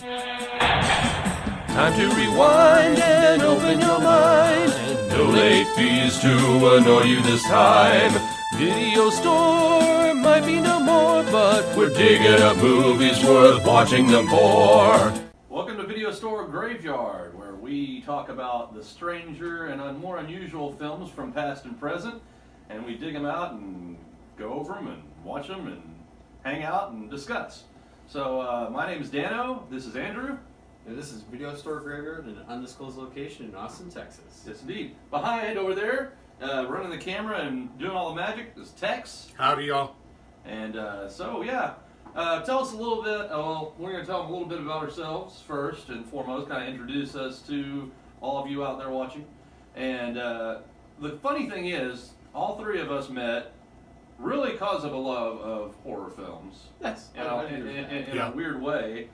Time to rewind and open your mind. No late fees to annoy you this time. Video store might be no more, but we're digging up movies worth watching them for. Welcome to Video Store Graveyard, where we talk about the Stranger and more unusual films from past and present, and we dig them out and go over them and watch them and hang out and discuss. So my name is Dano, this is Andrew. And this is Video Store Graveyard in an undisclosed location in Austin, Texas. Yes, indeed. Behind over there, running the camera and doing all the magic, is Tex. Howdy, y'all. And tell us a little bit. Well, we're going to tell them a little bit about ourselves first and foremost, kind of introduce us to all of you out there watching. And the funny thing is, all three of us met really because of a love of horror films. Yes. You know, in a weird way.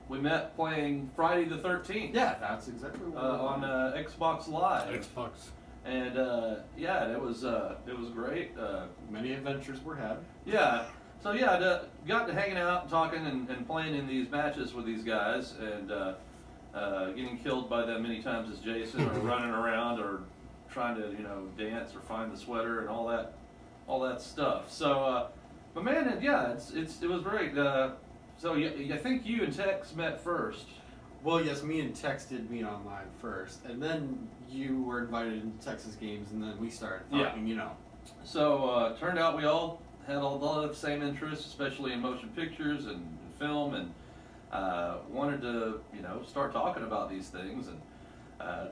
We met playing Friday the 13th. Yeah, that's exactly what on Xbox Live. Xbox. And it was great. Many adventures were had. Yeah. So got to hanging out, talking, and playing in these matches with these guys, and getting killed by them many times as Jason, or running around, or trying to dance or find the sweater and all that stuff. So, but man, it was great. So I think you and Tex met first. Well, yes, me and Tex did meet online first, and then you were invited into Texas games, and then we started talking. So turned out we all had a lot of the same interests, especially in motion pictures and film, and wanted to start talking about these things, and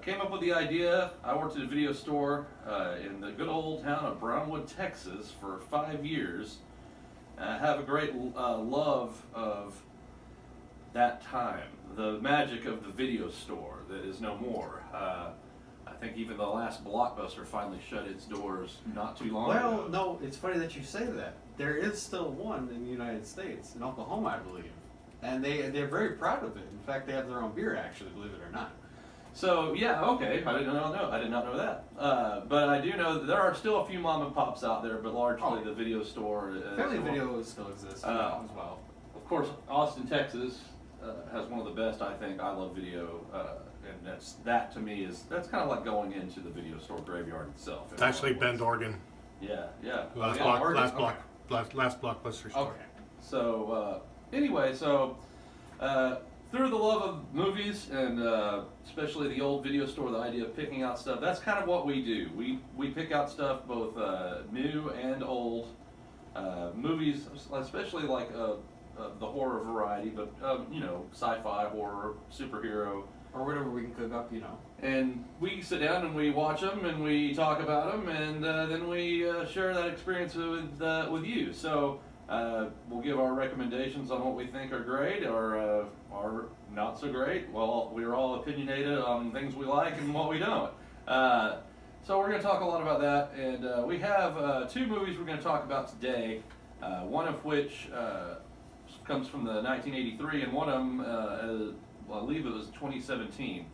came up with the idea. I worked at a video store in the good old town of Brownwood, Texas for 5 years. I have a great love of that time, the magic of the video store that is no more. I think even the last Blockbuster finally shut its doors not too long ago. Well, no, it's funny that you say that. There is still one in the United States, in Oklahoma, I believe. And they're very proud of it. In fact, they have their own beer, actually, believe it or not. So, okay, I did not know that. But I do know that there are still a few mom and pops out there, but largely the video store. Family Video still exists as well. Of course, Austin, Texas has one of the best, I think. I love video, and that to me that's kind of like going into the video store graveyard itself. It's actually Bend, Oregon. Yeah. Last Blockbuster store. Okay. So, anyway, through the love of movies and especially the old video store, the idea of picking out stuff, that's kind of what we do. We pick out stuff, both new and old movies, especially like the horror variety, but sci-fi, horror, superhero. Or whatever we can cook up, And we sit down and we watch them and we talk about them, and then we share that experience with you. So we'll give our recommendations on what we think are great or are not so great. Well, we're all opinionated on things we like and what we don't. So we're going to talk a lot about that, and we have 2 movies we're going to talk about today, one of which comes from the 1983, and one of them, I believe it was 2017.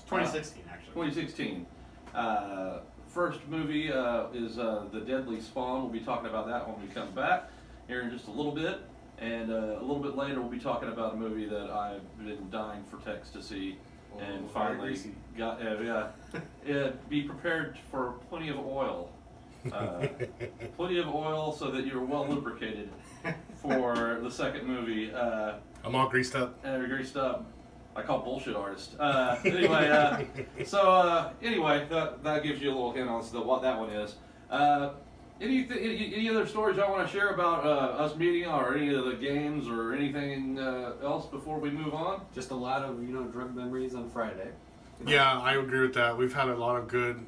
2016, actually. 2016. First movie is The Deadly Spawn. We'll be talking about that when we come back here in just a little bit. And a little bit later, we'll be talking about a movie that I've been dying for Tex to see, and finally Greasy. got. Be prepared for plenty of oil. Plenty of oil so that you're well lubricated for the second movie. I'm all greased up. Greased up. I call bullshit artist. That gives you a little hint on what that one is. Any other stories y'all want to share about us meeting, or any of the games, or anything else before we move on? Just a lot of drug memories on Friday. Yeah, I agree with that. We've had a lot of good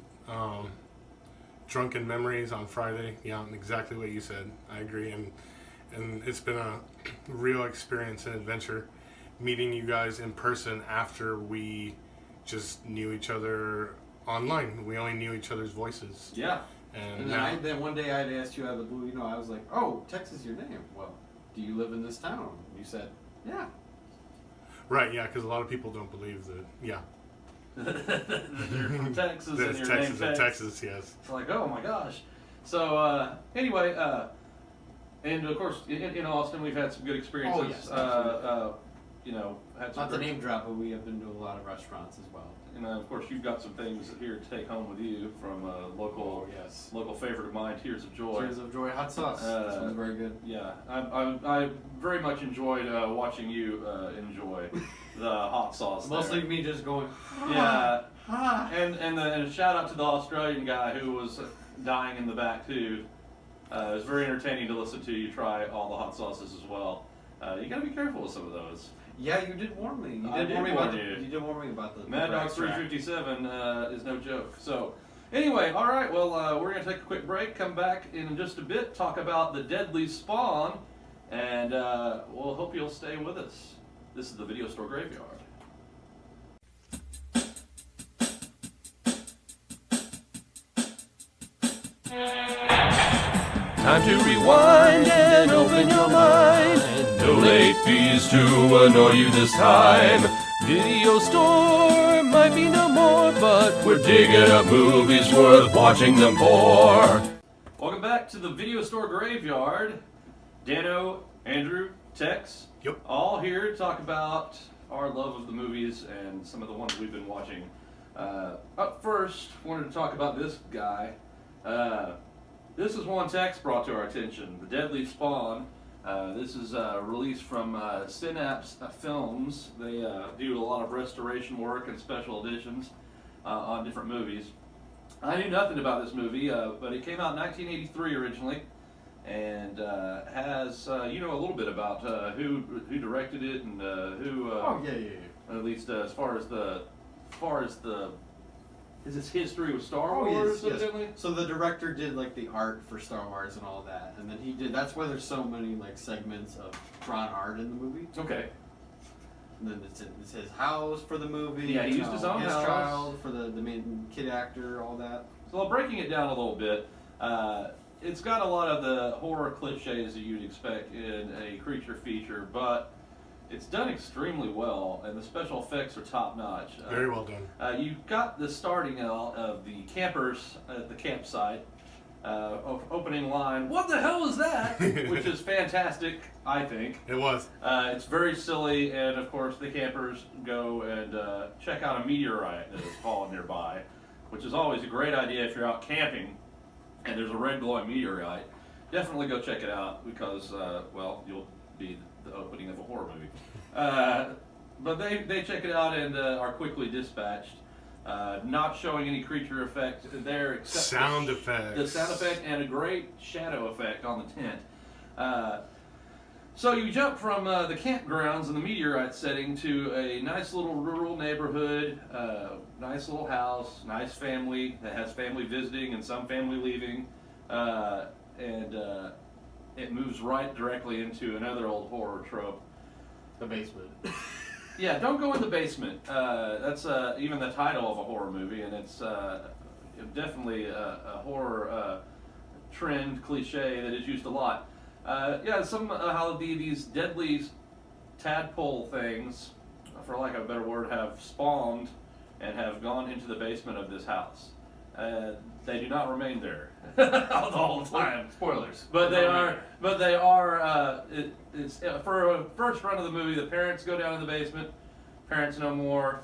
drunken memories on Friday. Yeah, exactly what you said. I agree, and it's been a real experience and adventure meeting you guys in person after we just knew each other online. We only knew each other's voices. Yeah. And then one day I'd asked you out of the blue, I was like, "Oh, Tex is your name. Well, do you live in this town?" You said, "Yeah." Right, yeah, because a lot of people don't believe that. Yeah. They're from Texas, that and it's your Texas name and Texas, yes. It's like, oh my gosh. So anyway, and of course in Austin we've had some good experiences. Oh, yes, had some Not to name drop, but we have been to a lot of restaurants as well. And of course, you've got some things here to take home with you from a local Yes. local favorite of mine, Tears of Joy. Tears of Joy hot sauce. This one's very good. Yeah, I very much enjoyed watching you enjoy the hot sauce. Mostly there. me just going. Yeah, Ah. and a shout out to the Australian guy who was dying in the back too. It was very entertaining to listen to you try all the hot sauces as well. You got to be careful with some of those. Yeah, you did warn me. I did warn you. You did warn me about the Mad Dog brass track. 357 is no joke. So, anyway, all right. Well, we're gonna take a quick break. Come back in just a bit. Talk about the deadly spawn, and we'll hope you'll stay with us. This is the Video Store Graveyard. Time to rewind and open your mind. No late fees to annoy you this time. Video store might be no more, but we're digging up movies worth watching them for. Welcome back to the Video Store Graveyard. Dano, Andrew, Tex, Yep. all here to talk about our love of the movies and some of the ones we've been watching. Up first, wanted to talk about this guy. This is one Tex brought to our attention, The Deadly Spawn. This is released from Synapse Films. They do a lot of restoration work and special editions on different movies. I knew nothing about this movie, but it came out in 1983 originally, and has a little bit about who directed it and who. Yeah. At least as far as the is this history with Star Oh, Wars? yes. Evidently? So the director did like the art for Star Wars and all that, and then he did. That's why there's so many like segments of drawn art in the movie. Okay. And then it's his house for the movie. Yeah, he used his own house. child for the main kid actor, all that. So breaking it down a little bit, it's got a lot of the horror cliches that you'd expect in a creature feature, but it's done extremely well, and the special effects are top notch. Very well done. You've got the starting out of the campers at the campsite. Opening line, "What the hell is that?" which is fantastic, I think. It was. It's very silly, and of course the campers go and check out a meteorite that has fallen nearby, which is always a great idea if you're out camping and there's a red glowing meteorite. Definitely go check it out because, you'll be the opening of a horror movie. But they check it out and are quickly dispatched. Not showing any creature effect there except Sound effects. the sound effect and a great shadow effect on the tent. So you jump from the campgrounds and the meteorite setting to a nice little rural neighborhood, nice little house, nice family that has family visiting and some family leaving, and it moves right directly into another old horror trope. The basement. Yeah, don't go in the basement. That's even the title of a horror movie, and it's definitely a horror trend cliche that is used a lot. Somehow these deadly tadpole things, for lack of a better word, have spawned and have gone into the basement of this house. They do not remain there the whole time. Spoilers. But they are. It's for a first run of the movie. The parents go down in the basement. Parents no more.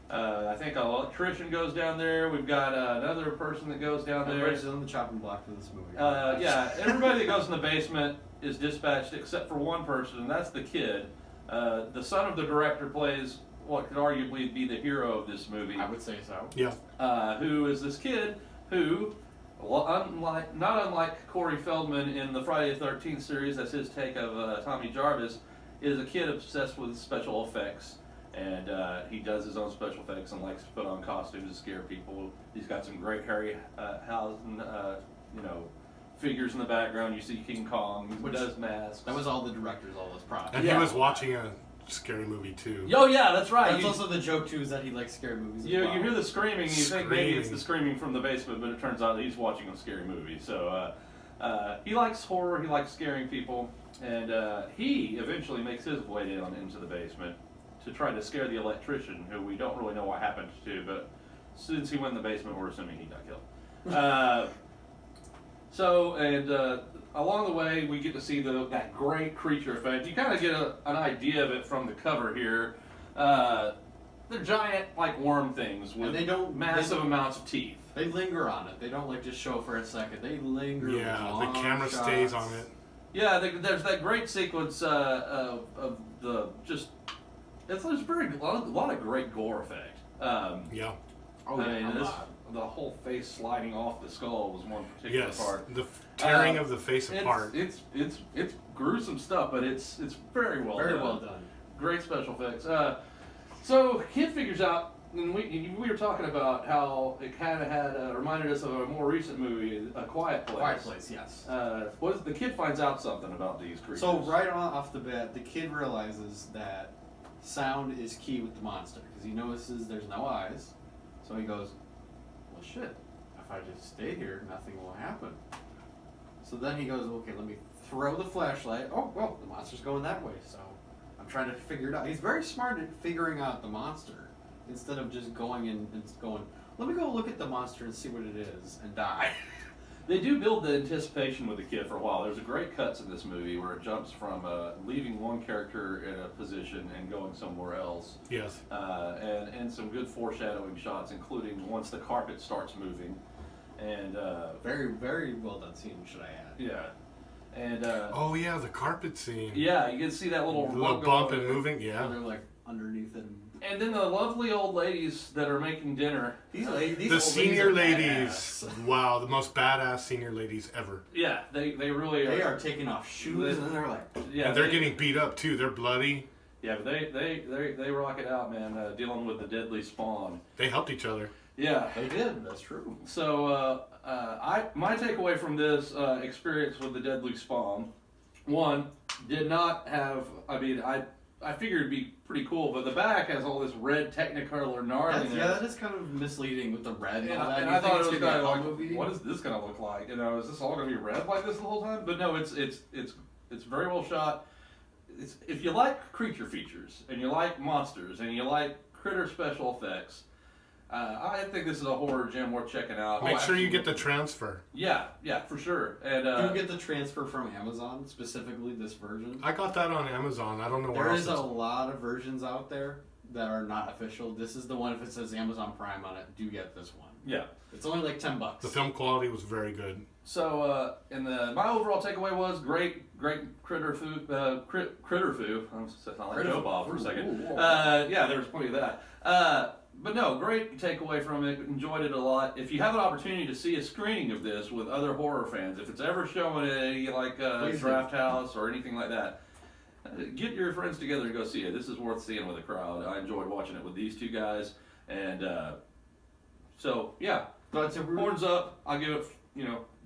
I think an electrician goes down there. We've got another person that goes down there. Everybody's on the chopping block for this movie. Everybody that goes in the basement is dispatched except for one person, and that's the kid. The son of the director plays what could arguably be the hero of this movie. I would say so. Yeah. Who is this kid who, not unlike Corey Feldman in the Friday the 13th series, that's his take of Tommy Jarvis, is a kid obsessed with special effects. And he does his own special effects and likes to put on costumes to scare people. He's got some great Harryhausen, figures in the background. You see King Kong, he does masks. That was all the directors, all those props. And he was watching a scary movie too. Oh yeah, that's right. That's also the joke too, is that he likes scary movies. You as well. hear the screaming, you think maybe it's the screaming from the basement, but it turns out he's watching a scary movie. So he likes horror, he likes scaring people, and he eventually makes his way down into the basement to try to scare the electrician, who we don't really know what happened to, but since he went in the basement, we're assuming he got killed. along the way, we get to see that great creature effect. You kind of get an idea of it from the cover here. They're giant, like worm things with massive amounts of teeth. They linger on it. They don't like just show for a second. They linger. Yeah, with the camera shots. stays on it. Yeah, there's that great sequence of the just. There's a lot of great gore effect. Yeah. Oh, I yeah, mean, the whole face sliding off the skull was one particular Yes, part. the tearing of the face apart. It's gruesome stuff, but it's very well done. Very well done. Great special effects. So kid figures out, and we were talking about how it kind of had reminded us of a more recent movie, A Quiet Place. Quiet Place, yes. The kid finds out something about these creatures. So right off the bat, the kid realizes that sound is key with the monster because he notices there's no eyes. So he goes, well, shit, if I just stay here, nothing will happen. So then he goes, okay, let me throw the flashlight. Oh, well, the monster's going that way, so I'm trying to figure it out. He's very smart at figuring out the monster instead of just going and going, let me go look at the monster and see what it is and die. They do build the anticipation with the kid for a while. There's a great cuts in this movie where it jumps from leaving one character in a position and going somewhere else. Yes. And some good foreshadowing shots, including once the carpet starts moving. And Very, very well done scene, should I add. yeah. And Oh yeah, the carpet scene. yeah, you can see that little Bump and moving. Where Yeah. they're like underneath it. And then the lovely old ladies that are making dinner. These The old senior are ladies. badass. Wow, the most badass senior ladies ever. Yeah, they really They are taking off shoes and they're like, Yeah, And they're getting beat up too. They're bloody. Yeah, but they rock it out, man. Dealing with the deadly spawn. They helped each other. Yeah. they did. That's true. So my takeaway from this experience with the deadly spawn, one, did not have. I mean, I figured it'd be pretty cool, but the back has all this red Technicolor gnarliness. Yeah, that is kind of misleading with the red and all that. And You I think thought it it's was gonna kind be of a like, movie? what is this going to look like? You know, is this all going to be red like this the whole time? But no, it's very well shot. If you like creature features and you like monsters and you like critter special effects, I think this is a horror gem worth checking out. Make sure you get the transfer. Yeah, for sure. And you get the transfer from Amazon, specifically this version. I got that on Amazon. I don't know where There else. is a lot of versions out there that are not official. This is the one. If it says Amazon Prime on it, do get this one. yeah. It's only like $10. The film quality was very good. So, my overall takeaway was great critter food. Critter food. I'm sound like Joe Bob for a second. Ooh. Yeah, there was plenty of that. But no, great takeaway from it. Enjoyed it a lot. If you have an opportunity to see a screening of this with other horror fans, if it's ever shown at any Please draft house or anything like that, get your friends together and go see it. This is worth seeing with a crowd. I enjoyed watching it with these two guys, and so yeah. But it's a Horns up. I'll give it,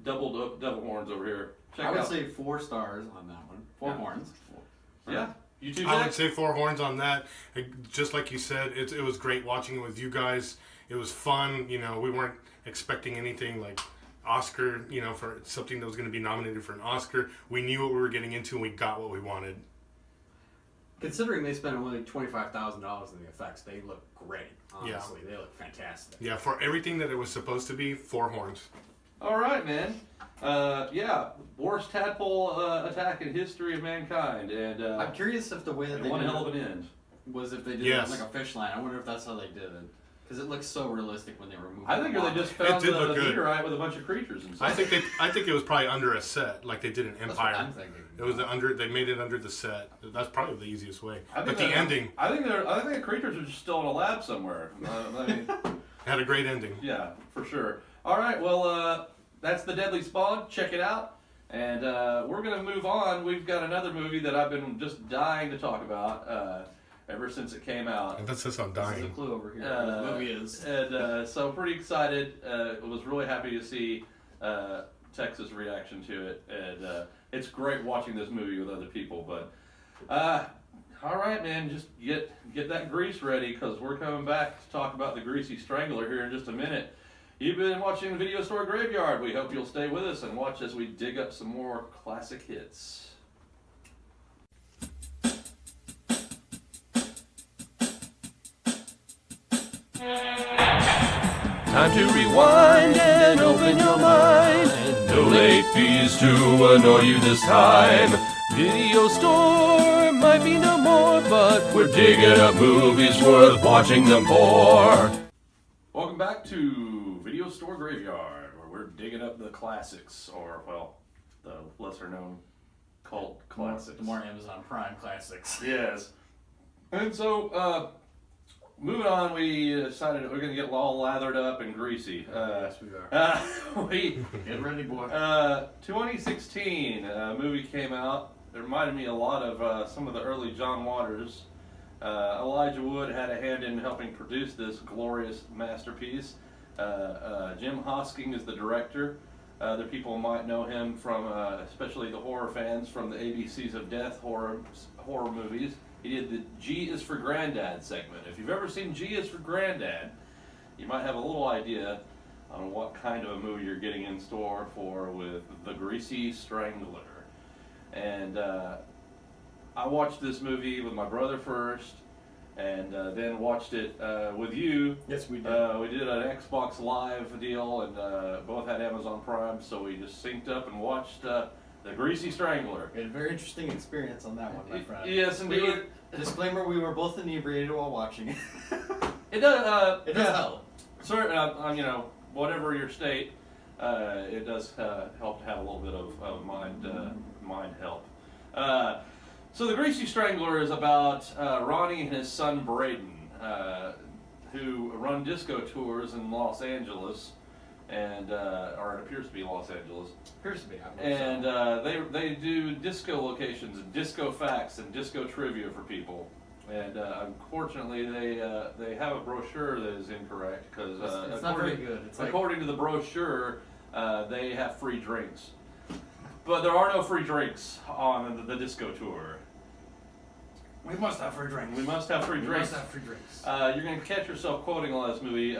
double horns over here. Check I it would out. say 4 stars on that one. 4 Yeah. horns. Yeah. You too, I Jack? would say 4 horns on that. Just like you said, it was great watching it with you guys. It was fun. We weren't expecting anything like Oscar, for something that was going to be nominated for an Oscar. We knew what we were getting into and we got what we wanted. Considering they spent only $25,000 in the effects, they look great. Honestly, they look fantastic. Yeah, for everything that it was supposed to be, 4 horns. All right, man. Yeah, worst tadpole attack in history of mankind, and I'm curious if the way that they one did hell it of an end. was if they did Yes. it like a fish line. I wonder if that's how they did it. Because it looks so realistic when they were moving. I think the they water. just found did the look good. meteorite with a bunch of creatures and stuff. I think it was probably under a set, like they did in That's what Empire. I'm thinking. It was they made it under the set. That's probably the easiest way. I think But the that- ending I think the creatures are just still in a lab somewhere. I mean, had a great ending. yeah, for sure. All right, well, that's The Deadly Spawn. Check it out. And we're going to move on. We've got another movie that I've been just dying to talk about ever since it came out. And that says I'm This is a dying. clue over here. The movie is. And so pretty excited. Was really happy to see Texas' reaction to it. And it's great watching this movie with other people. But all right, man, just get that grease ready because we're coming back to talk about the Greasy Strangler here in just a minute. You've been watching Video Store Graveyard. We hope you'll stay with us and watch as we dig up some more classic hits. Time to rewind and open your mind and No late fees to annoy you this time. Video store might be no more, but we're digging up movies worth watching them for. Welcome back to Video Store Graveyard, where we're digging up the classics, or, well, the lesser-known cult classics. The more Amazon Prime classics. Yes. And so, moving on, we decided we're going to get all lathered up and greasy. Yes, we are. Get ready, boy. 2016, a movie came out. It reminded me a lot of some of the early John Waters. Elijah Wood had a hand in helping produce this glorious masterpiece. Jim Hosking is the director. Other people might know him from, especially the horror fans, from the ABCs of Death horror movies. He did the G is for Granddad segment. If you've ever seen G is for Granddad, you might have a little idea on what kind of a movie you're getting in store for with the Greasy Strangler. And I watched this movie with my brother first, and then watched it with you. Yes, we did. We did an Xbox Live deal, and both had Amazon Prime, so we just synced up and watched the Greasy Strangler. We had a very interesting experience on that one, my friend. Yes, indeed. Disclaimer, we were both inebriated while watching it. It does. It does help. Sir, you know, whatever your state, it does help to have a little bit of mind help. So the Greasy Strangler is about Ronnie and his son Braden, who run disco tours in Los Angeles, and or it appears to be Los Angeles. Appears to be. And they do disco locations and disco facts and disco trivia for people. And unfortunately, they have a brochure that is incorrect because it's not very good. It's according to the brochure, they have free drinks, but there are no free drinks on the disco tour. We must have free drinks. We must have free drinks. We must have free drinks. You're going to catch yourself quoting all this movie.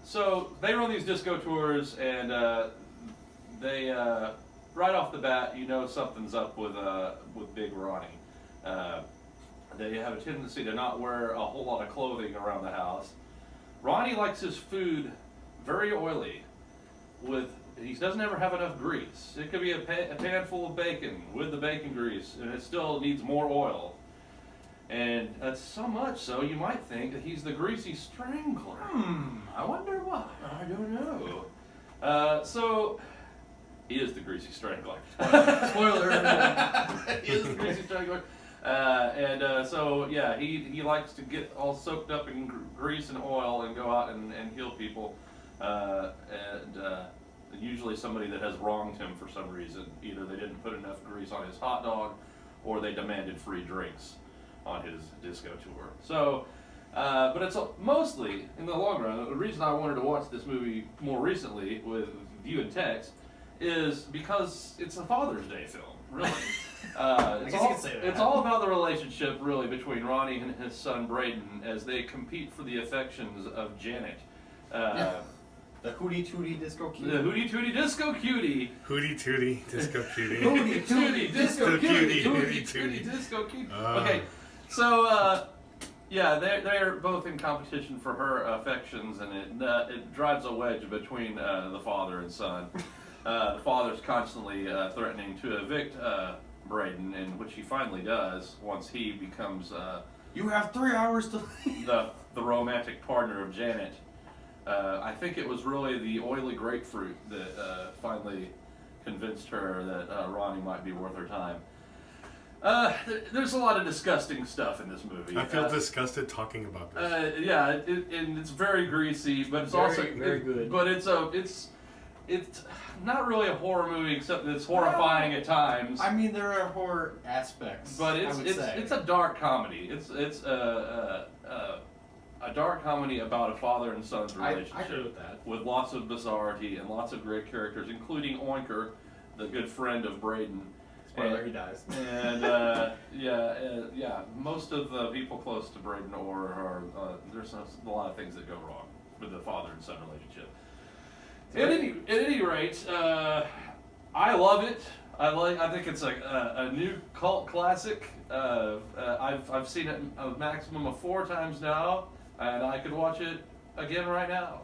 So they run these disco tours, and they right off the bat, you know something's up with Big Ronnie. They have a tendency to not wear a whole lot of clothing around the house. Ronnie likes his food very oily. He doesn't ever have enough grease. It could be a pan full of bacon with the bacon grease, and it still needs more oil. And that's so much so you might think that he's the Greasy Strangler. I wonder why. I don't know. So he is the Greasy Strangler. Spoiler. He is the Greasy Strangler. So yeah, he likes to get all soaked up in grease and oil and go out and heal people. Usually somebody that has wronged him for some reason. Either they didn't put enough grease on his hot dog, or they demanded free drinks on his disco tour. So, but it's mostly, in the long run, the reason I wanted to watch this movie more recently with you and Tex is because it's a Father's Day film, really. It's all about the relationship, really, between Ronnie and his son Braden as they compete for the affections of Janet. The Hootie Tootie Disco Cutie. The Hootie Tootie Disco Cutie. Hootie Tootie Disco Cutie. Hootie Tootie Disco Cutie. Hootie Tootie Disco Cutie. Okay, so yeah, they're both in competition for her affections, and it drives a wedge between the father and son. The father's constantly threatening to evict Braden, and which he finally does once he becomes You have 3 hours to leave. the romantic partner of Janet. I think it was really the oily grapefruit that finally convinced her that Ronnie might be worth her time. There's a lot of disgusting stuff in this movie. I feel disgusted talking about this. Yeah, and it's very greasy, but it's also very good. But it's not really a horror movie, except that it's horrifying at times. I mean, there are horror aspects. But it's a dark comedy. It's a dark comedy about a father and son's relationship. I agree with that. With lots of bizarrety and lots of great characters, including Oinker, the good friend of Braden. Spoiler, he dies. And yeah, most of the people close to Braden are there's a lot of things that go wrong with the father and son relationship. At any rate, I love it. I think it's a new cult classic. I've seen it a maximum of 4 times now, and I could watch it again right now.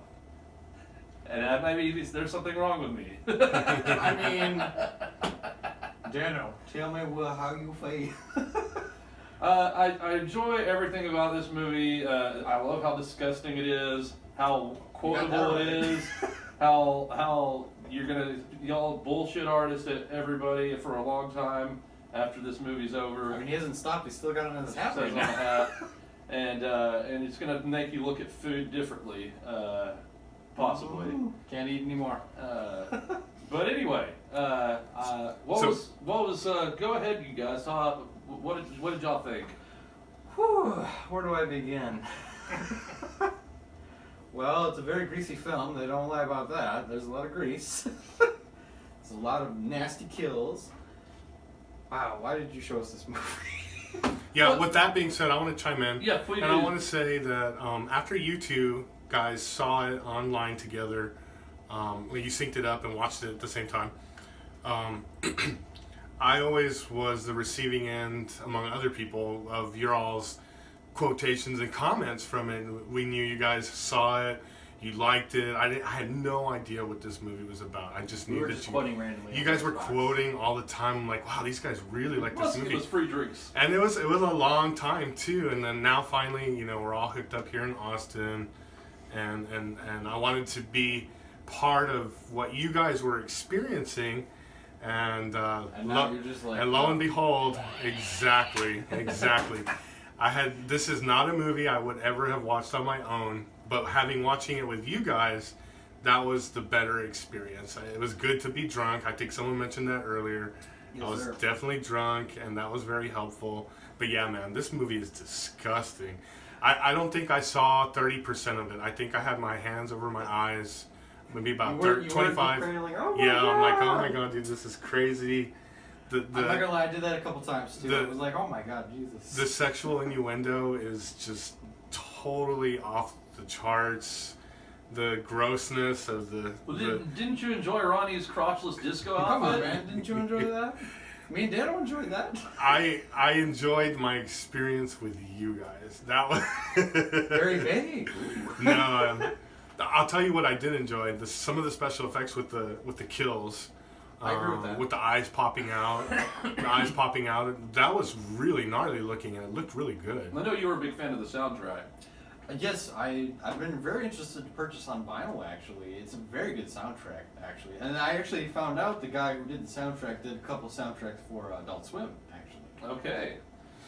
And maybe there's something wrong with me. I mean, Dano, tell me how you feel. I enjoy everything about this movie. I love how disgusting it is, how quotable it is, how you're gonna yell bullshit artist at everybody for a long time after this movie's over. I mean, he hasn't stopped. He's still got it on his hat Says right on now. the hat. And it's gonna make you look at food differently, possibly. Ooh, can't eat anymore. But anyway, what was? Go ahead, you guys. What did y'all think? Whew, where do I begin? Well, it's a very greasy film. They don't lie about that. There's a lot of grease. There's a lot of nasty kills. Wow, why did you show us this movie? Yeah, with that being said, I want to chime in. Yeah, please. And I want to say that after you two guys saw it online together, you synced it up and watched it at the same time, I always was the receiving end, among other people, of your all's quotations and comments from it. We knew you guys saw it, you liked it. I had no idea what this movie was about. I just knew that quoting randomly. you guys were quoting all the time. I'm like, wow, these guys really like this movie. It was free drinks. And it was a long time too. And then now finally, we're all hooked up here in Austin, and I wanted to be part of what you guys were experiencing. And now you're just like, and lo and behold, exactly. This is not a movie I would ever have watched on my own, but watching it with you guys, that was the better experience. It was good to be drunk. I think someone mentioned that earlier. Yes, I was sir. definitely drunk, and that was very helpful. But yeah, man, this movie is disgusting. I don't think I saw 30% of it. I think I had my hands over my eyes, maybe about 25. Like, oh my Yeah, God. I'm like, oh my god, dude, this is crazy. I'm not gonna lie, I did that a couple times too. I was like, oh my God, Jesus. The sexual innuendo is just totally off the charts. The grossness of the. Didn't you enjoy Ronnie's crotchless disco outfit? Come on, man. Didn't you enjoy that? Me and Dano enjoyed that. I enjoyed my experience with you guys. That was Very vague. no. I'll tell you what I did enjoy. Some of the special effects with the kills. I agree with that. With the eyes popping out, that was really gnarly looking, and it looked really good. I know you were a big fan of the soundtrack. Yes, I've been very interested to purchase on vinyl, actually. It's a very good soundtrack, actually. And I actually found out the guy who did the soundtrack did a couple soundtracks for Adult Swim, actually. Okay.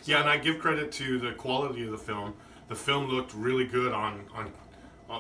Yeah, and I give credit to the quality of the film. The film looked really good on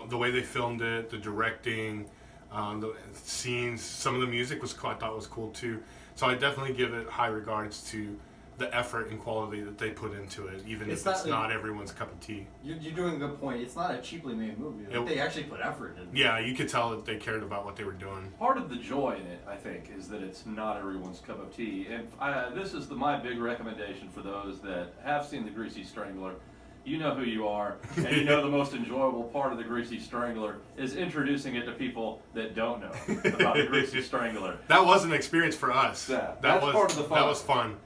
the way they filmed it, the directing, the scenes. Some of the music I thought was cool too. So I definitely give it high regards to the effort and quality that they put into it, even if it's not everyone's cup of tea. You're doing a good point. It's not a cheaply made movie. They actually put effort in it. Yeah, you could tell that they cared about what they were doing. Part of the joy in it, I think, is that it's not everyone's cup of tea. And this is my big recommendation for those that have seen The Greasy Strangler. You know who you are, and you know the most enjoyable part of The Greasy Strangler is introducing it to people that don't know about The Greasy Strangler. That was an experience for us. That's was part of the fun. That was fun.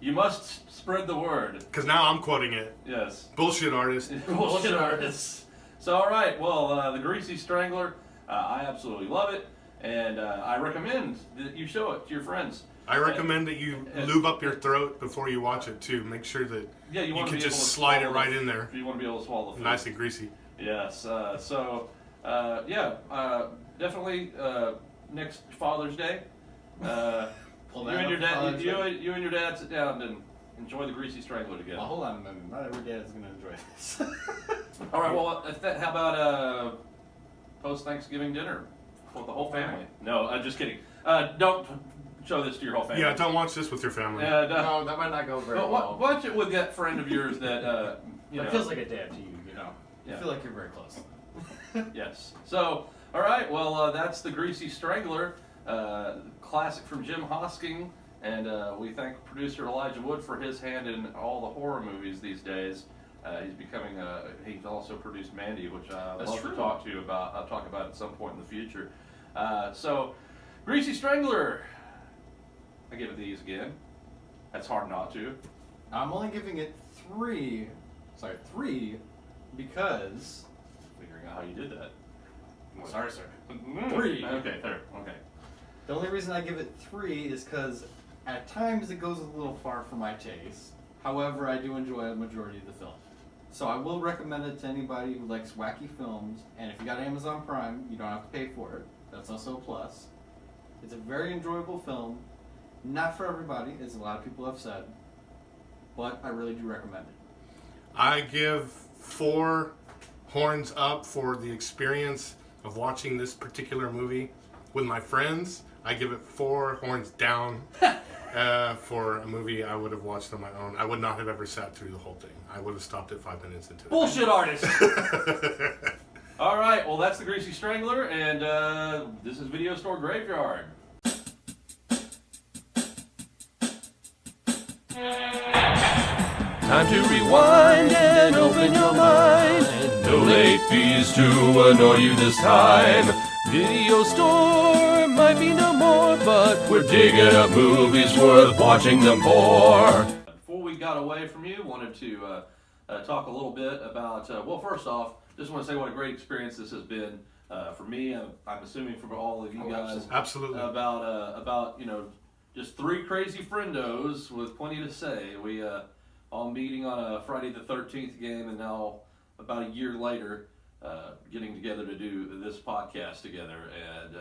You must spread the word. Because now I'm quoting it. Yes. Bullshit artist. Bullshit artists. So all right, well, The Greasy Strangler, I absolutely love it, and I recommend that you show it to your friends. I recommend that you lube up your throat before you watch it too. Make sure that you can just slide it right in there. You want to be able to swallow the food. Nice and greasy. Yes. Definitely next Father's Day. You and your dad sit down and enjoy The Greasy Strangler together. Well, hold on a minute. Not every dad is going to enjoy this. All right. Well, how about post Thanksgiving dinner with the whole family? No, just kidding. Don't show this to your whole family. Yeah, don't watch this with your family. No, that might not go very well. Watch it with that friend of yours that it feels like a dad to you, you know. Yeah. I feel like you're very close. Yes. So, all right. Well, that's The Greasy Strangler, classic from Jim Hosking, and we thank producer Elijah Wood for his hand in all the horror movies these days. He's becoming he's also produced Mandy, which I'd love to talk to you about. I'll talk about at some point in the future. So, Greasy Strangler. I give it these again. That's hard not to. I'm only giving it 3 because Figuring out how you did that. Sorry, sir. 3. Okay, there. Okay. The only reason I give it 3 is because at times it goes a little far for my taste. However, I do enjoy a majority of the film. So I will recommend it to anybody who likes wacky films. And if you got Amazon Prime, you don't have to pay for it. That's also a plus. It's a very enjoyable film. Not for everybody, as a lot of people have said. But I really do recommend it. I give 4 horns up for the experience of watching this particular movie with my friends. I give it 4 horns down for a movie I would have watched on my own. I would not have ever sat through the whole thing. I would have stopped at 5 minutes into it. Bullshit artist! All right, well, that's the Greasy Strangler, and this is Video Store Graveyard. Time to rewind and open your mind. No late fees to annoy you this time. Video store might be no more, but we're digging up movies worth watching them for. Before we got away from you, wanted to talk a little bit about, well, first off, just want to say what a great experience this has been for me. I'm assuming for all of you guys. Absolutely. About just 3 crazy friendos with plenty to say. We all meeting on a Friday the 13th game, and now about a year later, getting together to do this podcast together, and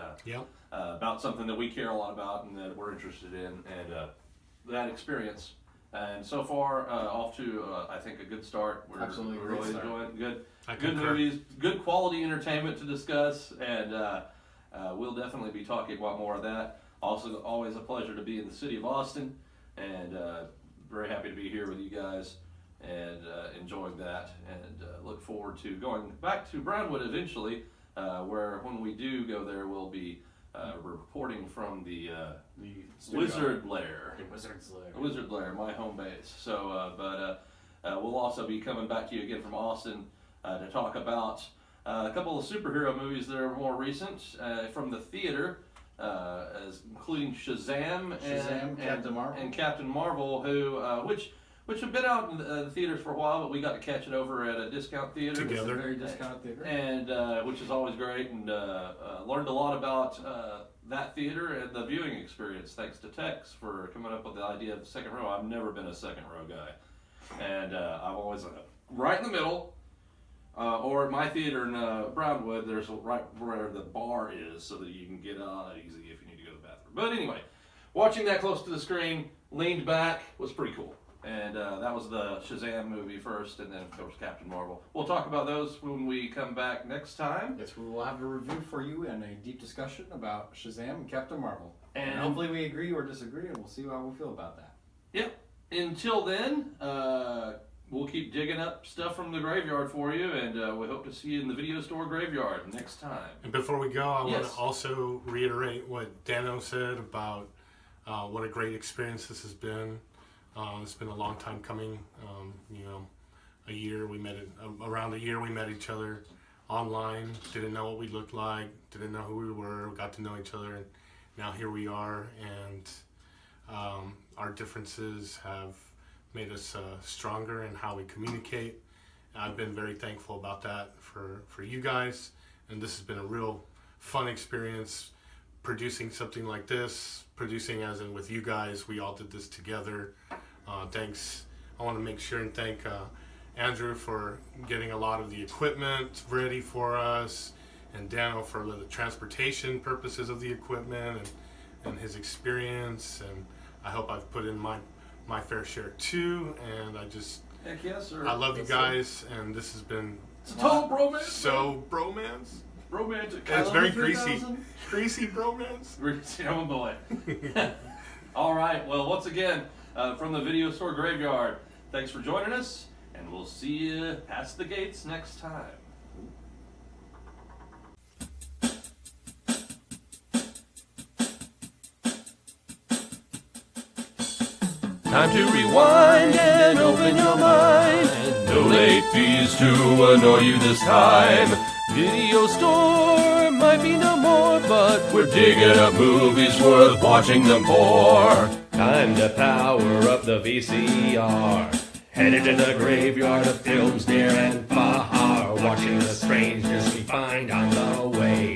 about something that we care a lot about and that we're interested in, and that experience. And so far, off to I think a good start. We're Absolutely, we're really great start. enjoying I good concur. movies, good quality entertainment to discuss, and we'll definitely be talking about more of that. Also, always a pleasure to be in the city of Austin, and very happy to be here with you guys and enjoying that, and look forward to going back to Brownwood eventually, where when we do go there, we'll be reporting from the Wizard Lair. Wizard Lair, my home base. So, but we'll also be coming back to you again from Austin to talk about a couple of superhero movies that are more recent from the theater, as including Shazam and Captain Marvel. and Captain Marvel, who which have been out in the theaters for a while, but we got to catch it over at a discount theater. It's a Together. very discounted theater. And which is always great, and learned a lot about that theater and the viewing experience, thanks to Tex for coming up with the idea of the second row. I've never been a second row guy, and I've always right in the middle, or at my theater in Brownwood, there's right where the bar is, so that you can get out easy if you need to go to the bathroom. But anyway, watching that close to the screen, leaned back, was pretty cool. And that was the Shazam movie first, and then of course Captain Marvel. We'll talk about those when we come back next time. Yes, we will have a review for you and a deep discussion about Shazam and Captain Marvel. And And hopefully we agree or disagree, and we'll see how we feel about that. Yep. Until then, we'll keep digging up stuff from the graveyard for you, and we hope to see you in the Video Store Graveyard next time. And before we go, I want Yes. to also reiterate what Dano said about what a great experience this has been. It's been a long time coming. A year we met around a year we met each other online. Didn't know what we looked like. Didn't know who we were. Got to know each other, and now here we are. And our differences have made us stronger in how we communicate. I've been very thankful about that for you guys, and this has been a real fun experience producing something like this, producing as in with you guys. We all did this together. Thanks. I want to make sure and thank Andrew for getting a lot of the equipment ready for us, and Dano for the transportation purposes of the equipment and his experience, and I hope I've put in my fair share too, and Heck yes, sir. I love you guys, and this has been It's a total bromance. so bromance. Romantic. And it's very Caliber greasy. 3000. Greasy bromance. Oh boy. All right. Well, once again, from the Video Store Graveyard, thanks for joining us, and we'll see you past the gates next time. Time to rewind and open your mind. No late fees to annoy you this time. Video store might be no more, but we're digging up movies worth watching them for. Time to power up the VCR. Headed to the graveyard of films near and far, watching the strangeness we find on the way.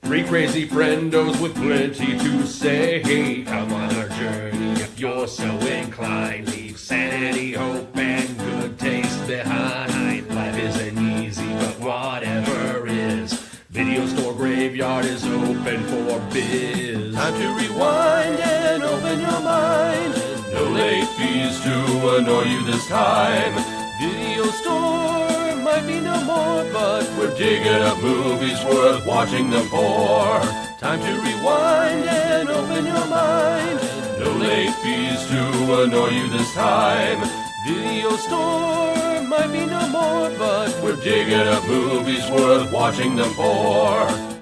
Three crazy friendos with plenty to say. Come on our journey if you're so inclined. Leave sanity, hope, and good taste behind. Life isn't easy, but whatever is. Video store graveyard is open for biz. Time to rewind and open your mind. No late fees to annoy you this time. Video store might be no more, but we're digging up movies worth watching them for. Time to rewind and open your mind. No late fees to annoy you this time. Video store might be no more, but we're digging up movies worth watching them for.